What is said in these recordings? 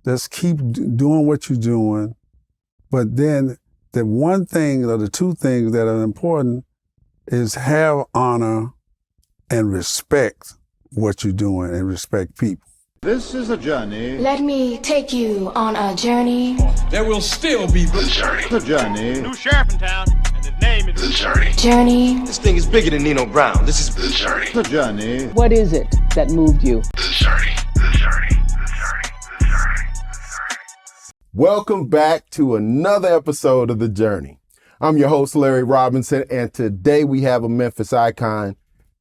just keep doing what you're doing. But then the one thing or the two things that are important is have honor and respect what you're doing and respect people. This is a journey. Let me take you on a journey. There will still be The journey. The journey. New sheriff in town, and his name is The journey. Journey. This thing is bigger than Nino Brown. This is The journey. The journey. What is it that moved you? The journey. The journey. The journey. The journey. Welcome back to another episode of The Journey. I'm your host, Larry Robinson, and today we have a Memphis icon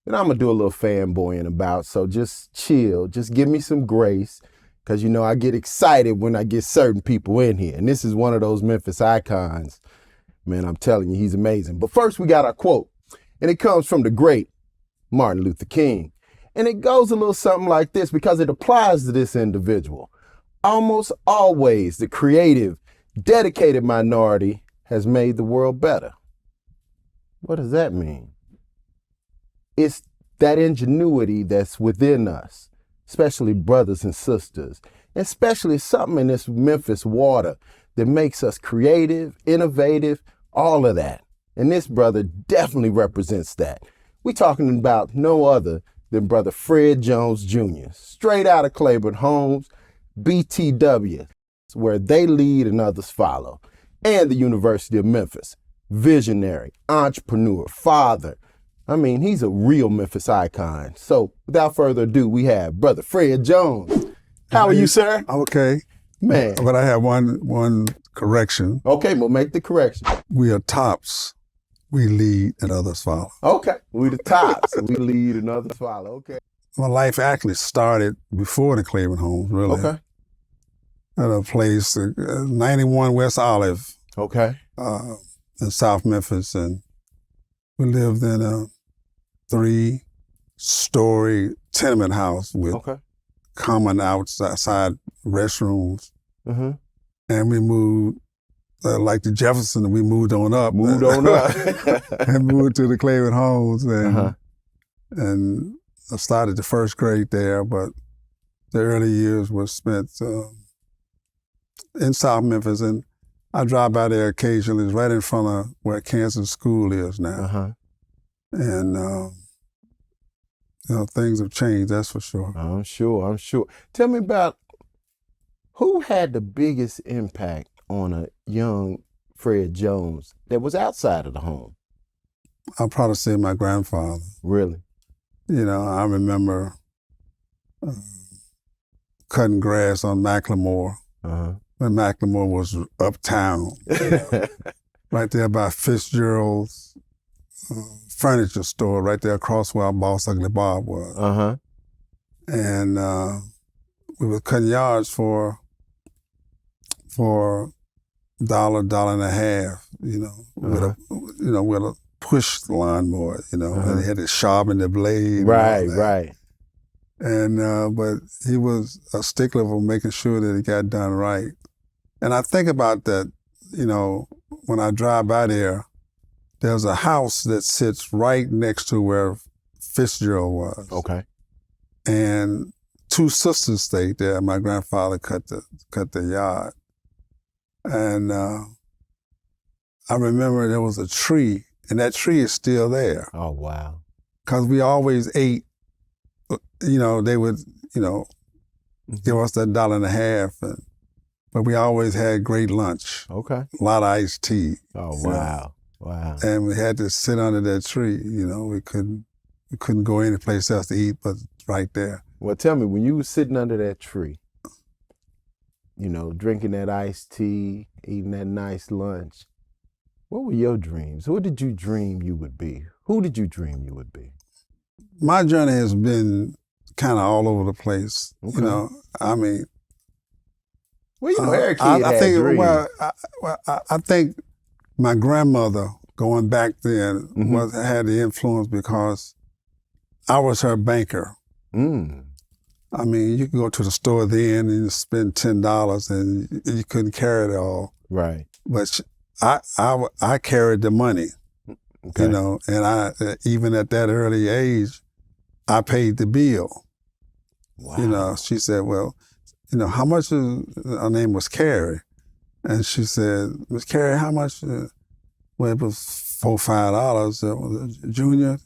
that I'm going to do a little fanboying about. So just chill, just give me some grace, because you know I get excited when I get certain people in here. And this is one of those Memphis icons. Man, I'm telling you, he's amazing. But first we got our quote, and it comes from the great Martin Luther King. And it goes a little something like this because it applies to this individual. Almost always the creative, dedicated minority has made the world better. What does that mean? It's that ingenuity that's within us, especially brothers and sisters, especially something in this Memphis water that makes us creative, innovative, all of that. And this brother definitely represents that. We're talking about no other than brother Fred Jones Jr., straight out of Claiborne Homes, BTW, where they lead and others follow, and the University of Memphis. Visionary, entrepreneur, father. I mean, he's a real Memphis icon. So without further ado, we have brother Fred Jones. How are you, sir? Okay. Man. But I have one correction. Okay, we'll make the correction. We are tops. We lead and others follow. Okay, we the tops. We lead and others follow. Okay. My life actually started before the Claiborne Homes, really. Okay. At a place, 91 West Olive. Okay. In South Memphis. And we lived in a 3-story tenement house with common outside restrooms. Mm-hmm. And we moved, like the Jefferson, we moved on up. Moved on up. And moved to the Claiborne Homes. And I started the first grade there, but the early years were spent in South Memphis. And I drive by there occasionally. It's right in front of where Kansas School is now. And, things have changed, that's for sure. I'm sure. Tell me about who had the biggest impact on a young Fred Jones that was outside of the home? I'll probably say my grandfather. Really? I remember cutting grass on McLemore when McLemore was uptown, right there by Fitzgerald's furniture store, right there across where our boss Ugly Bob was. And we were cutting yards for $1, $1.50, with a push lawnmower, and he had to sharpen the blade. Right. And but he was a stickler for making sure that it got done right. And I think about that, when I drive by there's a house that sits right next to where Fitzgerald was. Okay. And 2 sisters stayed there. My grandfather cut the yard. And I remember there was a tree, and that tree is still there. Oh, wow. Because we always ate, they would, give us that $1.50, but we always had great lunch. Okay. A lot of iced tea. Oh, wow. Wow. And we had to sit under that tree, we couldn't go any place else to eat but right there. Well, tell me, when you were sitting under that tree, drinking that iced tea, eating that nice lunch, what were your dreams? What did you dream you would be? Who did you dream you would be? My journey has been kind of all over the place. Okay. Every kid had dreams. I think my grandmother, going back then, had the influence because I was her banker. Mm. I mean, you could go to the store then and spend $10 and you couldn't carry it all. Right. But I carried the money, Okay. and I even at that early age, I paid the bill. Wow. She said, well, how much is, her name was Carrie, and she said, Miss Carrie, how much, well, it was $4-5, Junior,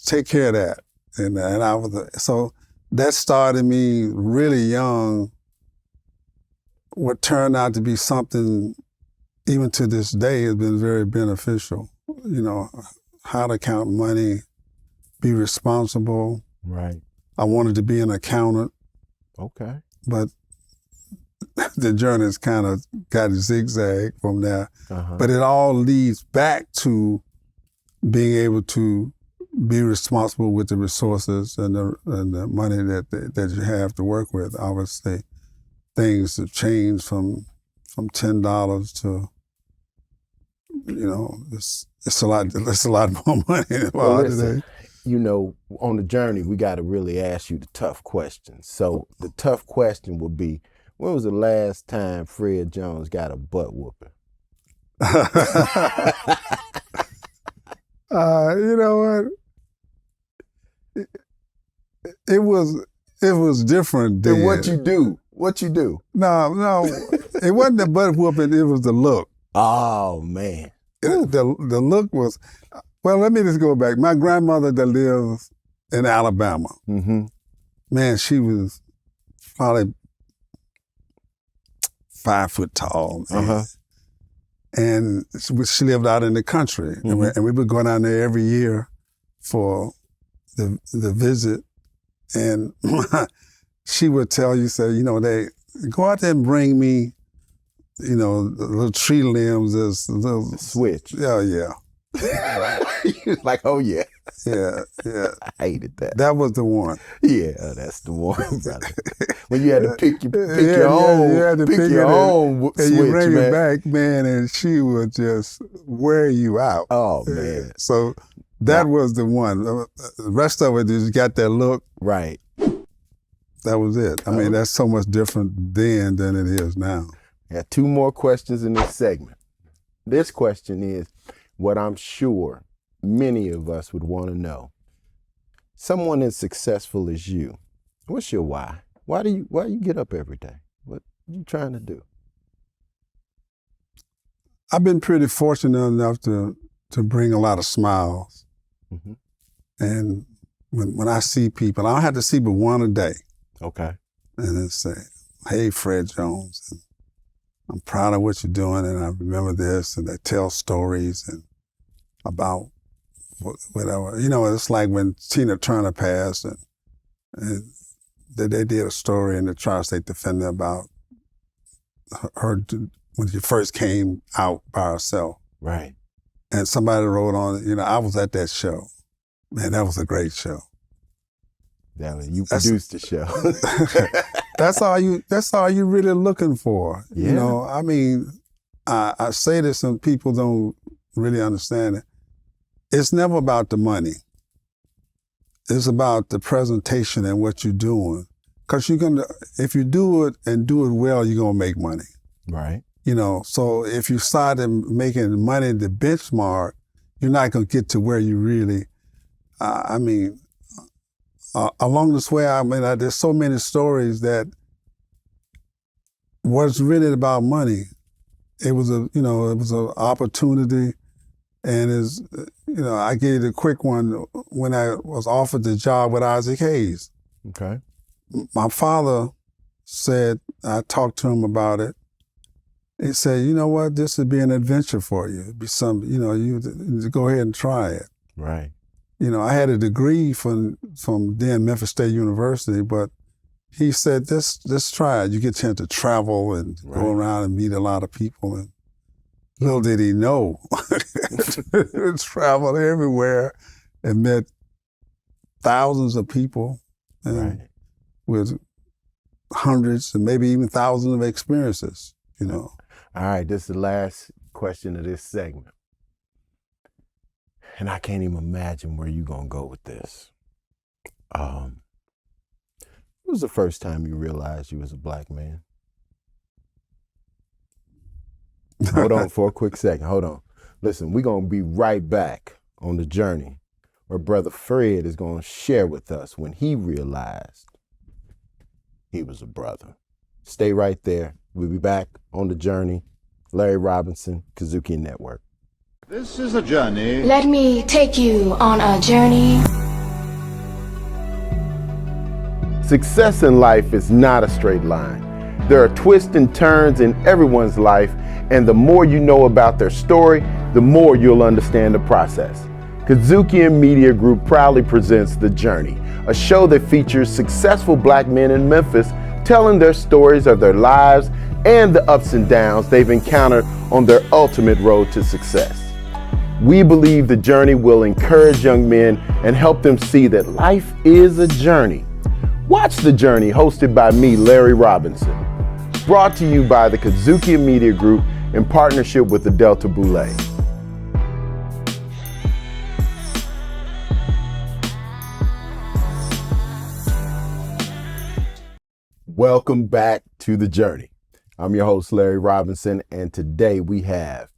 take care of that. And I was, so that started me really young, what turned out to be something, even to this day, has been very beneficial. How to count money, be responsible. Right. I wanted to be an accountant. Okay. But the journey has kind of got zigzag from there. Uh-huh. But it all leads back to being able to be responsible with the resources and the money that you have to work with. Obviously, things have changed from $10 to, it's a lot more money involved today. On the journey, we got to really ask you the tough questions. So the tough question would be, when was the last time Fred Jones got a butt whooping? You know what? It was different then. And what you do? No, it wasn't the butt whooping. It was the look. Oh man, the look was. Well, let me just go back. My grandmother that lives in Alabama. Mm-hmm. Man, she was probably 5 foot tall. Uh-huh. And she lived out in the country. Mm-hmm. And we would go down there every year for the visit. And she would tell you, they go out there and bring me, the little tree limbs, this little switch. Yeah. Like, oh yeah. Yeah. I hated that. That was the one. Yeah, that's the one, brother. When you had to pick your own switch, and you bring man. it back, man, and she would just wear you out. Oh man. So that was the one. The rest of it is you got that look. Right. That was it. I mean, that's so much different then than it is now. I got 2 more questions in this segment. This question is what I'm sure many of us would want to know. Someone as successful as you, what's your why? Why you get up every day? What are you trying to do? I've been pretty fortunate enough to bring a lot of smiles. Mm-hmm. And when I see people, I don't have to see but one a day. Okay. And then say, hey, Fred Jones, and I'm proud of what you're doing, and I remember this, and they tell stories and about whatever. It's like when Tina Turner passed, and they did a story in the Tri-State Defender about her when she first came out by herself. Right. And somebody wrote on it, I was at that show. Man, that was a great show. You produced the show. That's all you really looking for. Yeah. I mean, I say this and people don't really understand it. It's never about the money. It's about the presentation and what you're doing. Because if you do it and do it well, you're gonna make money. Right. So if you start making money the benchmark, you're not gonna get to where you really, along this way, there's so many stories that was really about money. It was an opportunity, and I gave you the quick one when I was offered the job with Isaac Hayes. Okay. My father said, I talked to him about it. He said, you know what, this would be an adventure for you. It'd be something, you go ahead and try it. Right. I had a degree from then Memphis State University, but he said, just try it. You get a chance to travel and go around and meet a lot of people. And little did he know, traveled everywhere and met thousands of people with hundreds and maybe even thousands of experiences, All right, this is the last question of this segment. And I can't even imagine where you're going to go with this. When was the first time you realized you was a black man? Hold on for a quick second. Hold on. Listen, we're going to be right back on the journey where Brother Fred is going to share with us when he realized he was a brother. Stay right there. We'll be back on the journey. Larry Robinson, Kazuki Network. This is a journey. Let me take you on a journey. Success in life is not a straight line. There are twists and turns in everyone's life, and the more you know about their story, the more you'll understand the process. Kazuki Media Group proudly presents The Journey, a show that features successful black men in Memphis telling their stories of their lives and the ups and downs they've encountered on their ultimate road to success. We believe The Journey will encourage young men and help them see that life is a journey. Watch The Journey, hosted by me, Larry Robinson. Brought to you by the Kazuki Media Group in partnership with the Delta Boulé. Welcome back to The Journey. I'm your host, Larry Robinson, and today we have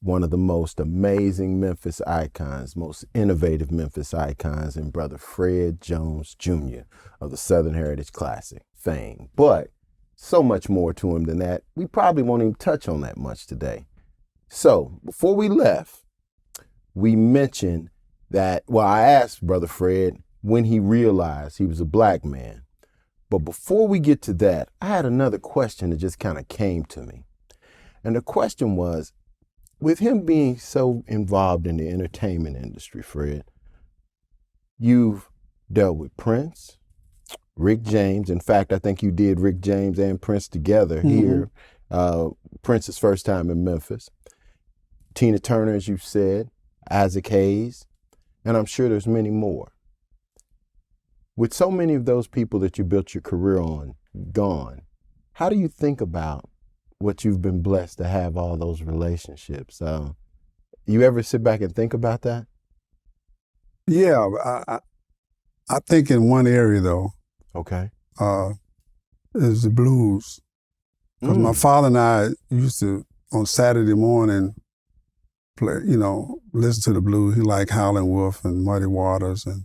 one of the most amazing Memphis icons, most innovative Memphis icons, and Brother Fred Jones Jr. of the Southern Heritage Classic fame. But so much more to him than that. We probably won't even touch on that much today. So before we left, we mentioned that, I asked Brother Fred when he realized he was a black man. But before we get to that, I had another question that just kind of came to me. And the question was, with him being so involved in the entertainment industry, Fred, you've dealt with Prince, Rick James. In fact, I think you did Rick James and Prince together here. Prince's first time in Memphis. Tina Turner, as you said, Isaac Hayes, and I'm sure there's many more. With so many of those people that you built your career on gone, how do you think about what you've been blessed to have all those relationships? You ever sit back and think about that? Yeah, I think in one area though. Okay. Is the blues. Because my father and I used to, on Saturday morning, play, listen to the blues. He liked Howlin Wolf and Muddy Waters, and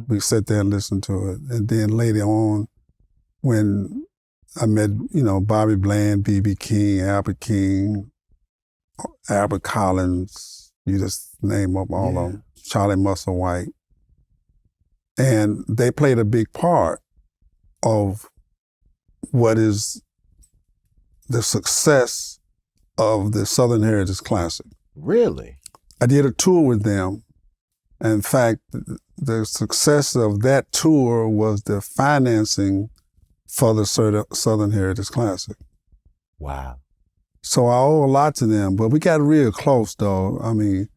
we sit there and listen to it. And then later on, when I met, Bobby Bland, B.B. King, Albert Collins, you just name up all of them, Charlie Muscle White. And they played a big part of what is the success of the Southern Heritage Classic. Really? I did a tour with them. In fact, the success of that tour was the financing for the Southern Heritage Classic. Wow. So I owe a lot to them, but we got real close though. I mean,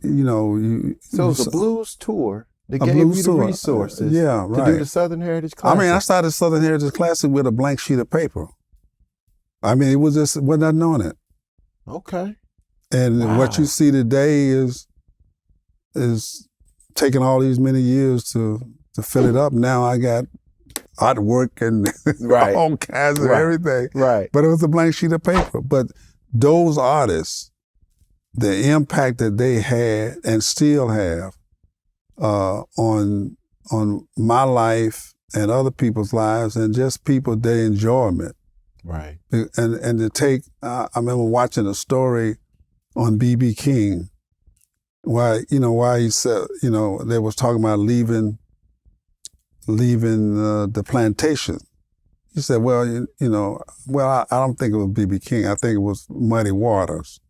So it was a blues tour that gave you the resources to do the Southern Heritage Classic. I mean, I started Southern Heritage Classic with a blank sheet of paper. I mean, it was just, wasn't nothing on it. Okay. And what you see today is taking all these many years to fill it up. Now I got artwork and all kinds of everything. Right. But it was a blank sheet of paper. But those artists, the impact that they had and still have on my life and other people's lives and just their enjoyment. Right. And to take, I remember watching a story on B.B. King why he said, they was talking about leaving the plantation. He said, I don't think it was B.B. King. I think it was Muddy Waters.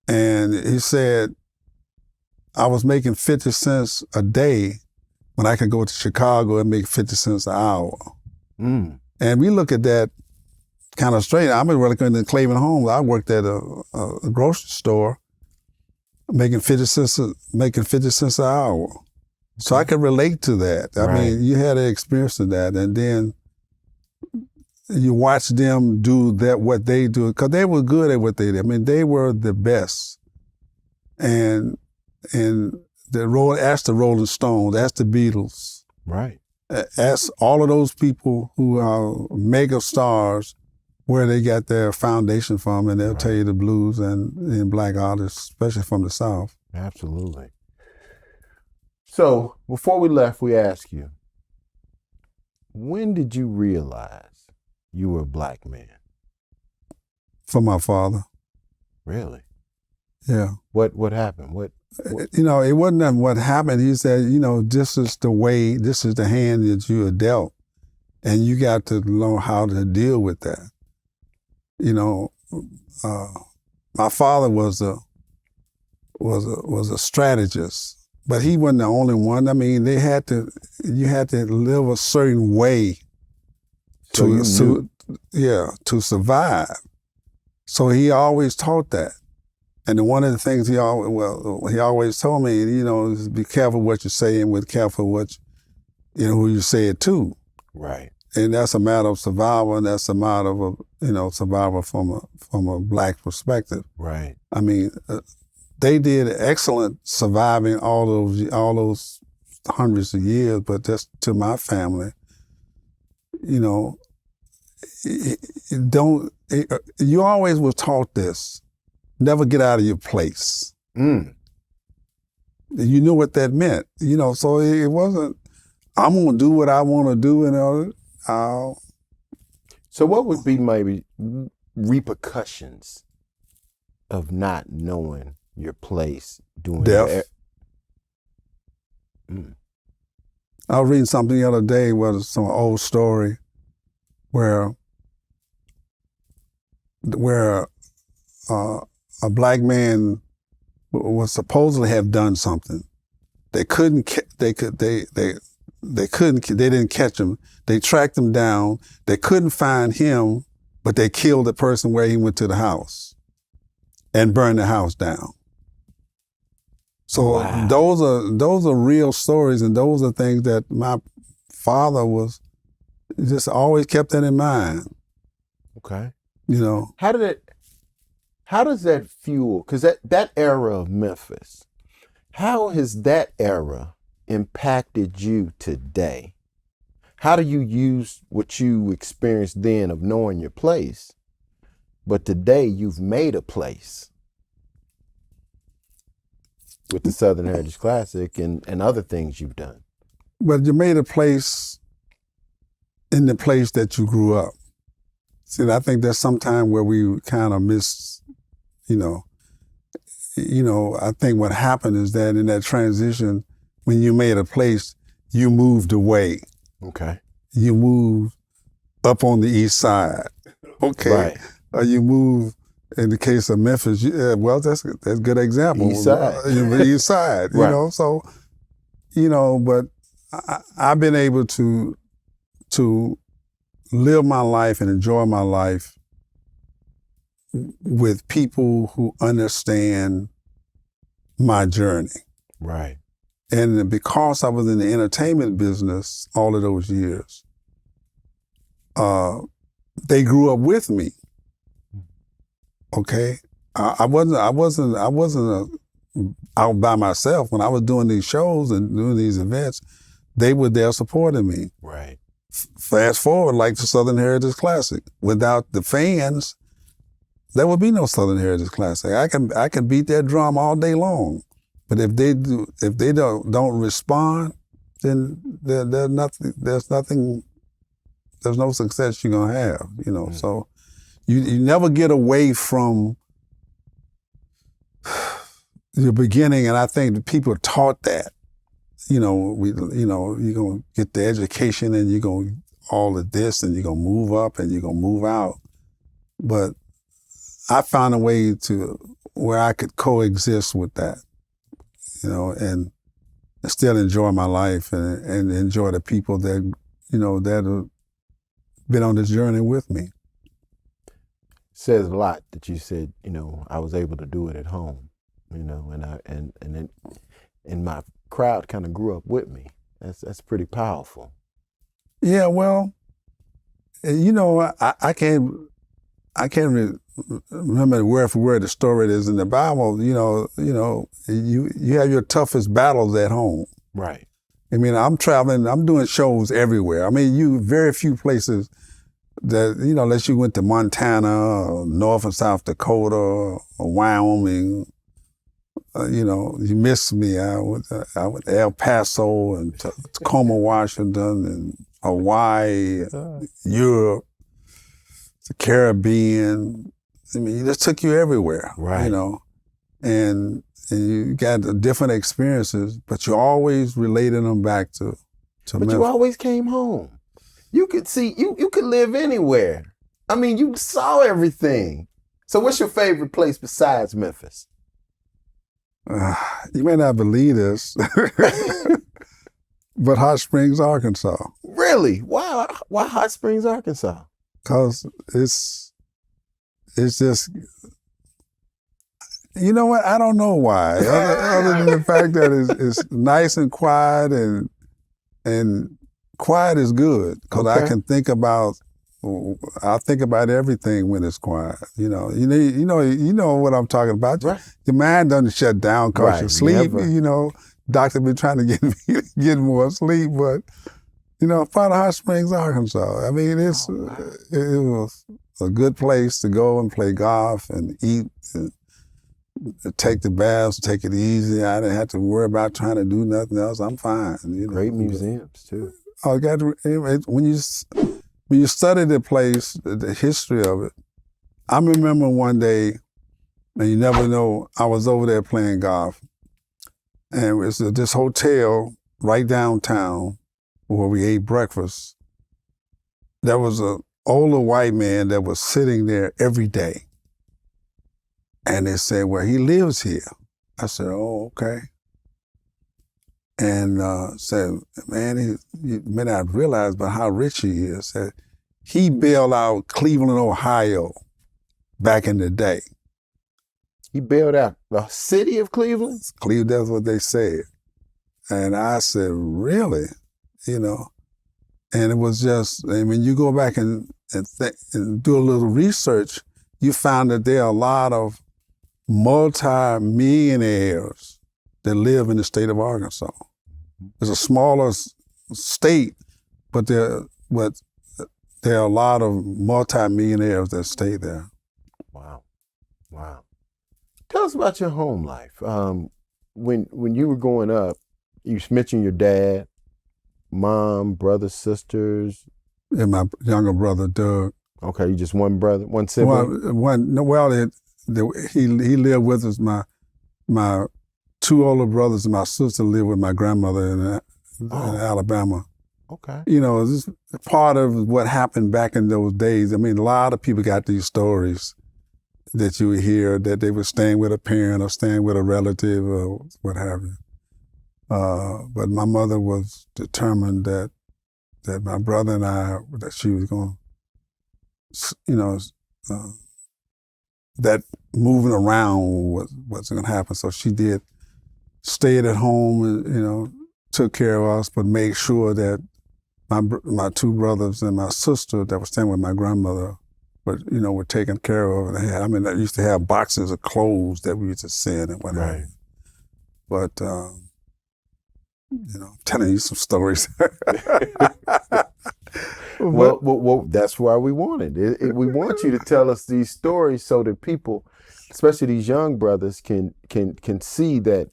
And he said, I was making 50 cents a day when I could go to Chicago and make 50 cents an hour. And we look at that kind of straight. I was working in Cleveland Homes. I worked at a grocery store making 50 cents an hour. So I could relate to that. I mean, you had an experience of that. And then you watch them do what they do, because they were good at what they did. I mean, they were the best. And ask the Rolling Stones, ask the Beatles. Right. Ask all of those people who are mega stars where they got their foundation from, and they'll tell you the blues and black artists, especially from the South. Absolutely. So before we left, we asked you, When did you realize you were a black man? from my father. Really? Yeah. What happened? What? You know, it wasn't that what happened. He said, you know, this is the way, this is the hand that you are dealt, and you got to know how to deal with that. You know, my father was a strategist, but he wasn't the only one. I mean, you had to live a certain way to survive. So he always taught that. And one of the things he always told me, you know, is be careful what you say and be careful what, who you say it to. Right. And that's a matter of survival, and that's a matter of, survival from a black perspective. Right. I mean, they did excellent surviving all those hundreds of years, but just to my family, you always was taught this. Never get out of your place. You knew what that meant, so it wasn't, I'm going to do what I want to do, So what would be maybe repercussions of not knowing your place doing death? I was reading something the other day, was some old story where a black man was supposedly have done something. They didn't catch him. They tracked him down. They couldn't find him, but they killed the person where he went to the house and burned the house down. So wow. those are real stories, and those are things that my father was just always kept that in mind. Okay. How does that fuel, because that era of Memphis, how has that era impacted you today? How do you use what you experienced then of knowing your place, but today you've made a place with the Southern Heritage Classic and other things you've done? But you made a place in the place that you grew up. See, I think there's some time where we kind of miss, I think what happened is that in that transition, when you made a place, you moved away. Okay. You moved up on the east side. Okay. Right. Or you moved, in the case of Memphis, that's a good example. East side. East side, right. So, but I've been able to live my life and enjoy my life with people who understand my journey. Right. And because I was in the entertainment business all of those years, they grew up with me. Okay, I wasn't out by myself when I was doing these shows and doing these events. They were there supporting me. Right. Fast forward, like the Southern Heritage Classic. Without the fans, there would be no Southern Heritage Classic. I can beat that drum all day long, but if they don't respond, then there's no success you're gonna have. So you never get away from your beginning, and I think the people taught that. You're gonna get the education, and you're gonna all of this, and you're gonna move up, and you're gonna move out. But I found a way to where I could coexist with that, and still enjoy my life and enjoy the people that, that have been on this journey with me. Says a lot that you said, I was able to do it at home, and my crowd kind of grew up with me. That's pretty powerful. Yeah, well, I can't remember word for word the story is in the Bible. You have your toughest battles at home. Right. I mean, I'm traveling, I'm doing shows everywhere. I mean, very few places that, unless you went to Montana or North and South Dakota or Wyoming, you missed me. I went to El Paso and Tacoma, Washington, and Hawaii, Europe, the Caribbean. I mean, it just took you everywhere, Right. you know, and you got different experiences, but you always related them back to But Memphis. you always came home. You could see, you could live anywhere. I mean, you saw everything. So what's your favorite place besides Memphis? You may not believe this, but Hot Springs, Arkansas, Really? Why Hot Springs, Arkansas? because it's just, you know what? I don't know why. Other than the fact that it's nice and quiet, and quiet is good because I Okay. can think about. I think about everything when it's quiet. You know what I'm talking about. Right. Your mind doesn't shut down because Right, you sleep. never. You know, doctor been trying to get me to get more sleep, but you know, part of Hot Springs, Arkansas. I mean, it was a good place to go and play golf and eat, and take the baths, take it easy. I didn't have to worry about trying to do nothing else. I'm fine. You know? Great museums too. Oh, when you study the place, the history of it, I remember one day, and you never know, I was over there playing golf, and it was this hotel right downtown where we ate breakfast. There was an older white man that was sitting there every day. And they said, well, he lives here. I said, oh, okay. And said, man, you may not realize but how rich he is. Said, he bailed out Cleveland, Ohio back in the day. He bailed out the city of Cleveland? Cleveland, that's what they said. And I said, really? You know? And it was just, I mean, you go back and do a little research, you found that there are a lot of multi-millionaires that live in the state of Arkansas. It's a smaller state, but there are a lot of multi-millionaires that stay there. Wow. Tell us about your home life. When you were growing up, you mentioned your dad, mom, brothers, sisters. And my younger brother, Doug. Okay, you just one brother, one sibling? He lived with us. My two older brothers and my sister lived with my grandmother in Alabama. Okay. You know, this is part of what happened back in those days. I mean, a lot of people got these stories that you would hear that they were staying with a parent or staying with a relative or what have you. But my mother was determined that my brother and I, that she was going to, you know, that moving around wasn't going to happen. So she did stayed at home and, you know, took care of us, but made sure that my two brothers and my sister that was staying with my grandmother were taken care of. And I used to have boxes of clothes that we used to send and whatnot. Right. But, you know, I'm telling you some stories. Well, that's why we wanted it. We want you to tell us these stories so that people, especially these young brothers, can see that,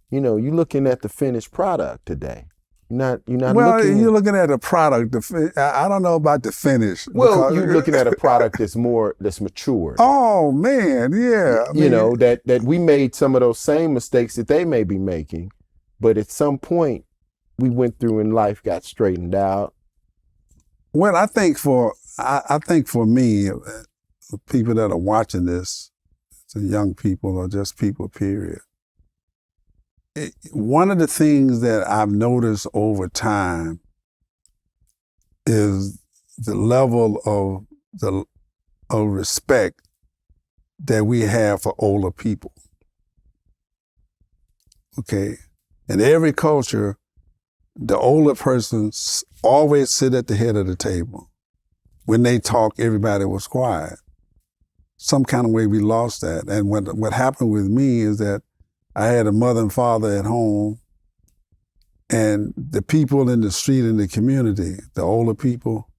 you know, you're looking at the finished product today. You're not well, looking. You're looking at a product. I don't know about the finish. Well, you're looking at a product that's mature. Oh man, yeah. You know that we made some of those same mistakes that they may be making, but at some point we went through in life, got straightened out. Well, I think for me, people that are watching this, to young people or just people, period. One of the things that I've noticed over time is the level of respect that we have for older people. Okay, in every culture, the older person always sit at the head of the table. When they talk, everybody was quiet. Some kind of way we lost that. And what happened with me is that I had a mother and father at home, and the people in the street, in the community, the older people,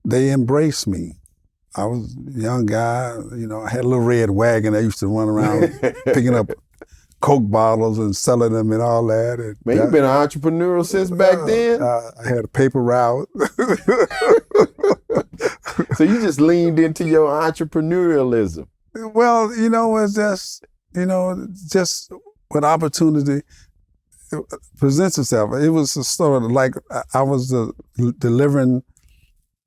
they embraced me. I was a young guy, you know, I had a little red wagon I used to run around picking up Coke bottles and selling them and all that. And Man, you've been an entrepreneur since back then. I had a paper route. So you just leaned into your entrepreneurialism. Well, it's just, just when opportunity presents itself. It was sort of like I was delivering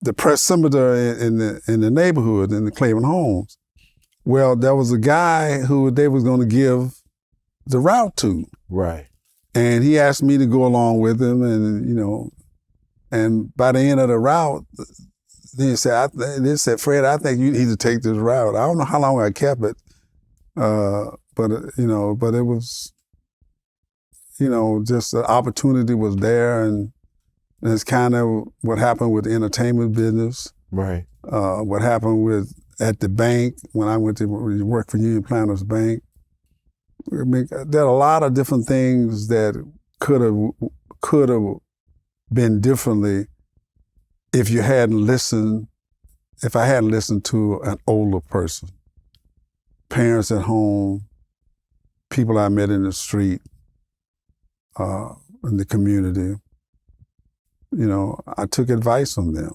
the press scimitar in the neighborhood, in the Cleveland homes. Well, there was a guy who they was going to give the route to. Right. And he asked me to go along with him, and, and by the end of the route, they said, Fred, I think you need to take this route. I don't know how long I kept it, but it was, just the opportunity was there, and it's kind of what happened with the entertainment business. Right. What happened at the bank when I went to work for Union Planters Bank. I mean, there are a lot of different things that could have been differently if I hadn't listened to an older person, parents at home, people I met in the street, in the community. I took advice from them.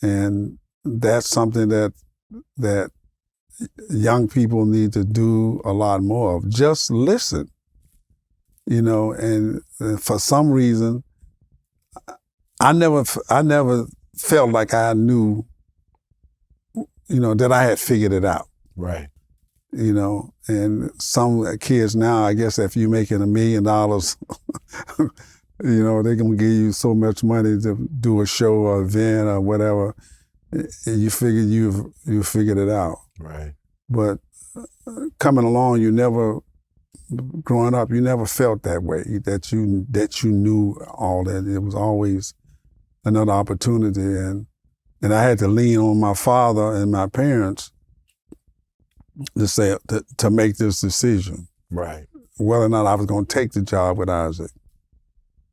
And that's something that young people need to do a lot more of. Just listen, and for some reason, I never felt like I knew, that I had figured it out. Right. And some kids now, I guess if you're making $1 million, they're going to give you so much money to do a show or event or whatever. You figure you figured it out. Right. But coming along, growing up, you never felt that way, that you knew all that. It was always another opportunity. And I had to lean on my father and my parents to make this decision. Right. Whether or not I was going to take the job with Isaac,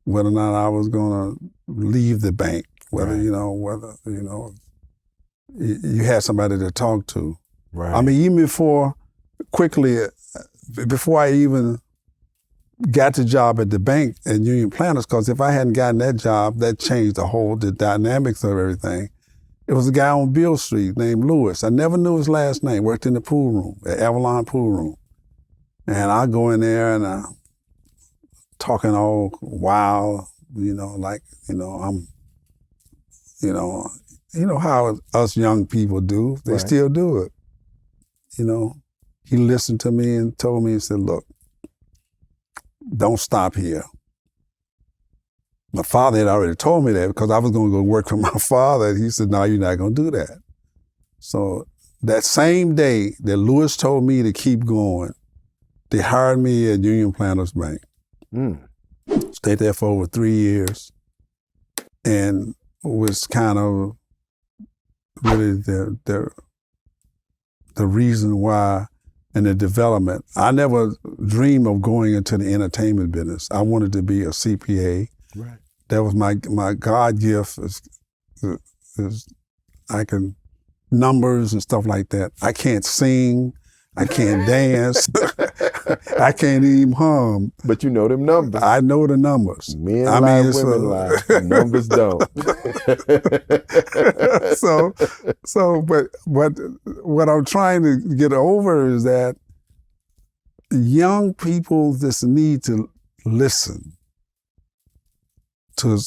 whether or not I was going to leave the bank, whether you had somebody to talk to. Right. I mean, even before I even got the job at the bank at Union Planters, because if I hadn't gotten that job, that changed the dynamics of everything. It was a guy on Beale Street named Lewis. I never knew his last name, worked in the pool room, at Avalon Pool Room. And I go in there and I'm talking all wild, I'm, how us young people do. They still do it. He listened to me and told me, he said, look, don't stop here. My father had already told me that because I was going to go work for my father. He said, no, you're not going to do that. So that same day that Lewis told me to keep going, they hired me at Union Planters Bank. Stayed there for over 3 years, and was kind of really the reason why, and the development. I never dreamed of going into the entertainment business. I wanted to be a CPA. Right. That was my God gift. Is I can numbers and stuff like that. I can't sing. I can't dance. I can't even hum. But you know them numbers. I know the numbers. Men lie, women lie. Numbers don't. But what I'm trying to get over is that young people just need to listen to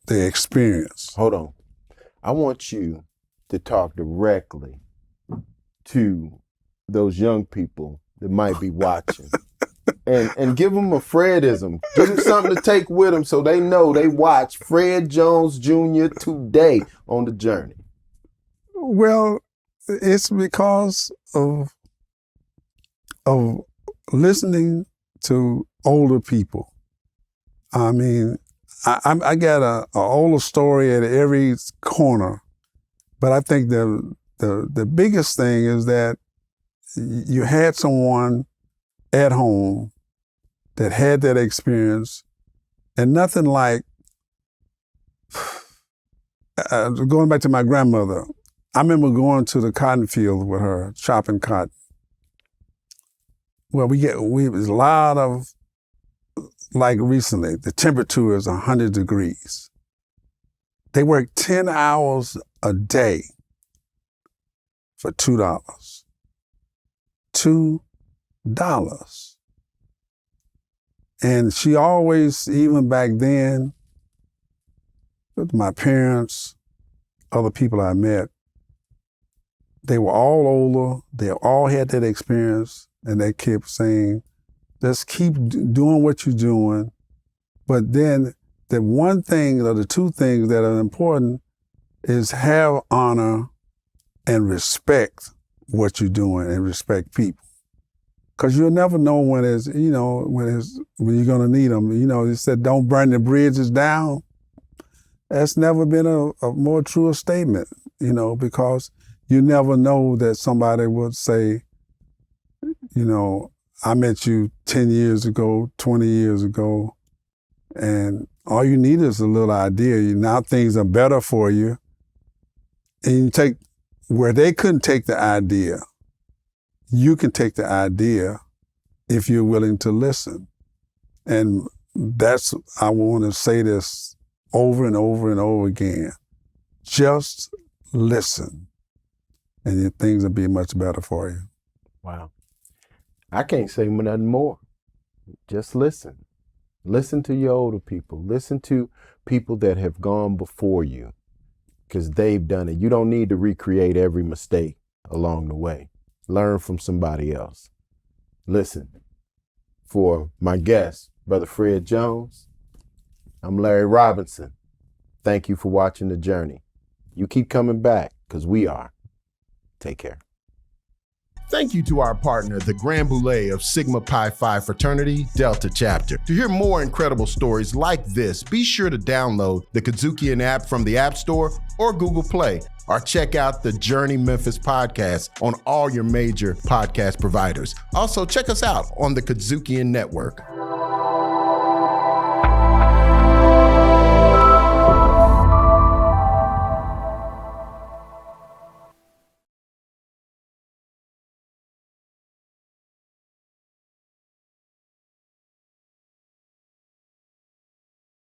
their experience. Hold on. I want you to talk directly to those young people that might be watching and give them a Fredism. Give them something to take with them so they know they watch Fred Jones Jr. today on The Journey. Well, it's because of listening to older people. I mean, I got a older story at every corner, but I think the biggest thing is that you had someone at home that had that experience, and nothing like going back to my grandmother. I remember going to the cotton field with her, chopping cotton. well, there's a lot of, like recently, the temperature is 100 degrees. They work 10 hours a day for $2. $2. And she always, even back then, with my parents, other people I met, they were all older, they all had that experience, and they kept saying, just keep doing what you're doing. But then the one thing or the two things that are important is have honor and respect what you're doing and respect people. Because you'll never know when you're gonna need them. You know, they said, don't burn the bridges down. That's never been a more truer statement, you know, because you never know that somebody would say, you know, I met you 10 years ago, 20 years ago, and all you need is a little idea. Now things are better for you. And you take, where they couldn't take the idea, you can take the idea if you're willing to listen. And I want to say this over and over and over again. Just listen, and things will be much better for you. Wow. I can't say nothing more. Just listen. Listen to your older people. Listen to people that have gone before you, because they've done it. You don't need to recreate every mistake along the way. Learn from somebody else. Listen. For my guest, Brother Fred Jones, I'm Larry Robinson. Thank you for watching The Journey. You keep coming back, because we are. Take care. Thank you to our partner, the Grand Boulé of Sigma Pi Phi Fraternity Delta Chapter. To hear more incredible stories like this, be sure to download the Kazukian app from the App Store or Google Play, or check out the Journey Memphis podcast on all your major podcast providers. Also, check us out on the Kazukian Network.